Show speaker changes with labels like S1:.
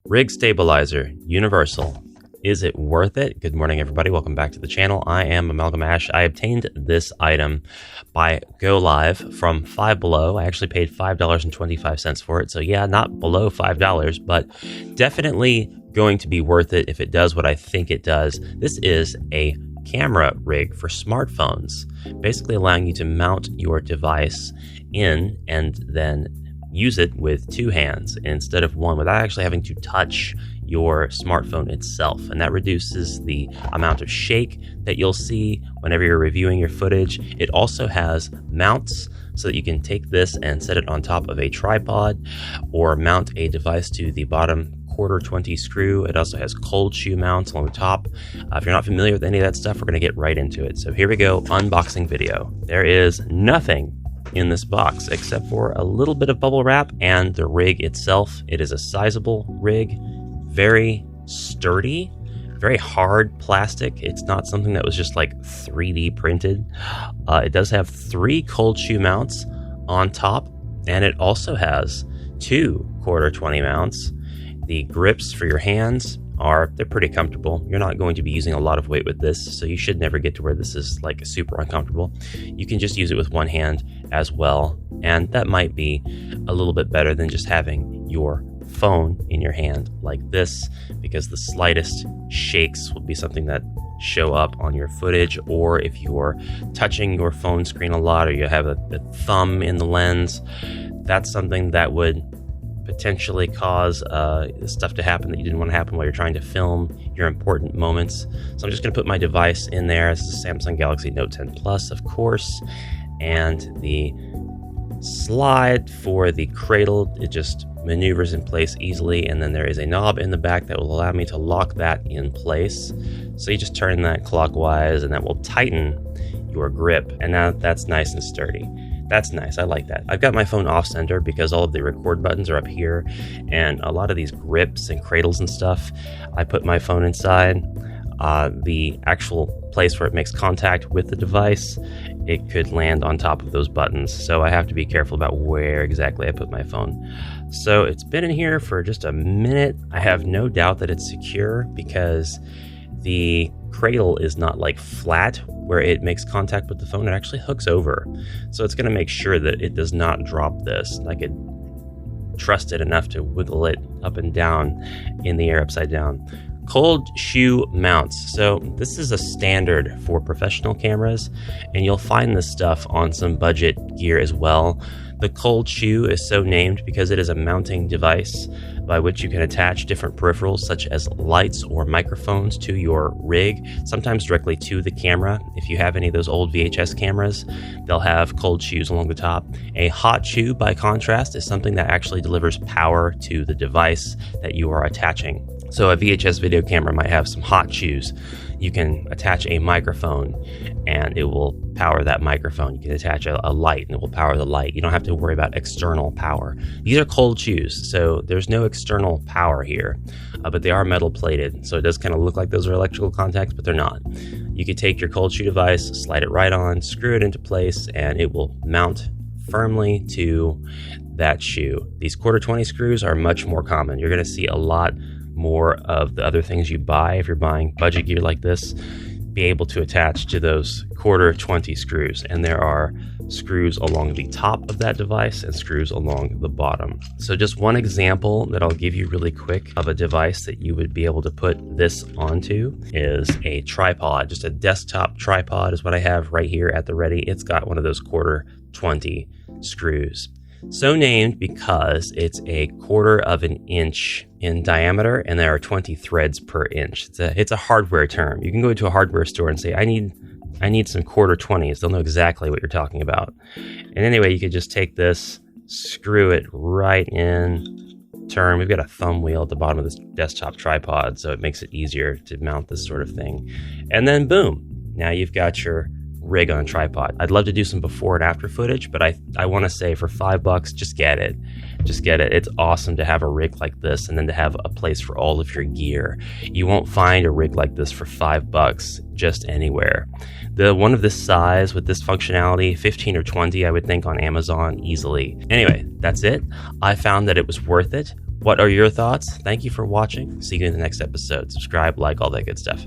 S1: Rig stabilizer, universal. Is it worth it? Good morning, everybody. Welcome back to the channel. I am AmalgamAsh. I obtained this item by Go Live from Five Below. I actually paid $5.25 for it. So yeah, not below $5, but definitely going to be worth it if it does what I think it does. This is a camera rig for smartphones, basically allowing you to mount your device in and then use it with two hands instead of one without actually having to touch your smartphone itself. And that reduces the amount of shake that you'll see whenever you're reviewing your footage. It also has mounts so that you can take this and set it on top of a tripod or mount a device to the bottom quarter 20 screw. It also has cold shoe mounts along the top. If you're not familiar with any of that stuff, we're going to get right into it. So here we go, unboxing video. There is nothing in this box except for a little bit of bubble wrap and the rig itself. It is a sizable rig, very sturdy, very hard plastic. It's not something that was just like 3D printed. It does have 3 cold shoe mounts on top, and it also has 2 quarter 20 mounts. The grips for your hands they're pretty comfortable. You're not going to be using a lot of weight with this, so you should never get to where this is like super uncomfortable. You can just use it with one hand as well, and that might be a little bit better than just having your phone in your hand like this, because the slightest shakes will be something that show up on your footage, or if you're touching your phone screen a lot or you have a thumb in the lens, that's something that would potentially cause stuff to happen that you didn't want to happen while you're trying to film your important moments. So I'm just going to put my device in there. This is a Samsung Galaxy Note 10 Plus, of course, and the slide for the cradle, it just maneuvers in place easily, and then there is a knob in the back that will allow me to lock that in place. So you just turn that clockwise and that will tighten your grip, and now that's nice and sturdy. That's nice. I like that. I've got my phone off center because all of the record buttons are up here, and a lot of these grips and cradles and stuff, I put my phone inside. The actual place where it makes contact with the device, it could land on top of those buttons. So I have to be careful about where exactly I put my phone. So it's been in here for just a minute. I have no doubt that it's secure because the cradle is not like flat where it makes contact with the phone. It actually hooks over. So it's going to make sure that it does not drop this. I could trust it enough to wiggle it up and down in the air upside down. Cold shoe mounts. So this is a standard for professional cameras, and you'll find this stuff on some budget gear as well. The cold shoe is so named because it is a mounting device by which you can attach different peripherals such as lights or microphones to your rig, sometimes directly to the camera. If you have any of those old VHS cameras, they'll have cold shoes along the top. A hot shoe, by contrast, is something that actually delivers power to the device that you are attaching. So a VHS video camera might have some hot shoes. You can attach a microphone and it will power that microphone. You can attach a light and it will power the light. You don't have to worry about external power. These are cold shoes, so there's no external power here, but they are metal plated. So it does kind of look like those are electrical contacts, but they're not. You could take your cold shoe device, slide it right on, screw it into place, and it will mount firmly to that shoe. These quarter 20 screws are much more common. You're going to see a lot more of the other things you buy if you're buying budget gear like this be able to attach to those quarter 20 screws, and there are screws along the top of that device and screws along the bottom. So just one example that I'll give you really quick of a device that you would be able to put this onto is a tripod. Just a desktop tripod is what I have right here at the ready. It's got one of those quarter 20 screws. So named because it's a quarter of an inch in diameter, and there are 20 threads per inch. It's a hardware term. You can go into a hardware store and say, I need some quarter 20s. They'll know exactly what you're talking about. And anyway, you could just take this, screw it right in, turn. We've got a thumb wheel at the bottom of this desktop tripod, so it makes it easier to mount this sort of thing. And then boom, now you've got your rig on a tripod. I'd love to do some before and after footage, but I want to say for $5, just get it. Just get it. It's awesome to have a rig like this and then to have a place for all of your gear. You won't find a rig like this for $5 just anywhere. The one of this size with this functionality, 15 or 20, I would think on Amazon easily. Anyway, that's it. I found that it was worth it. What are your thoughts? Thank you for watching. See you in the next episode. Subscribe, like, all that good stuff.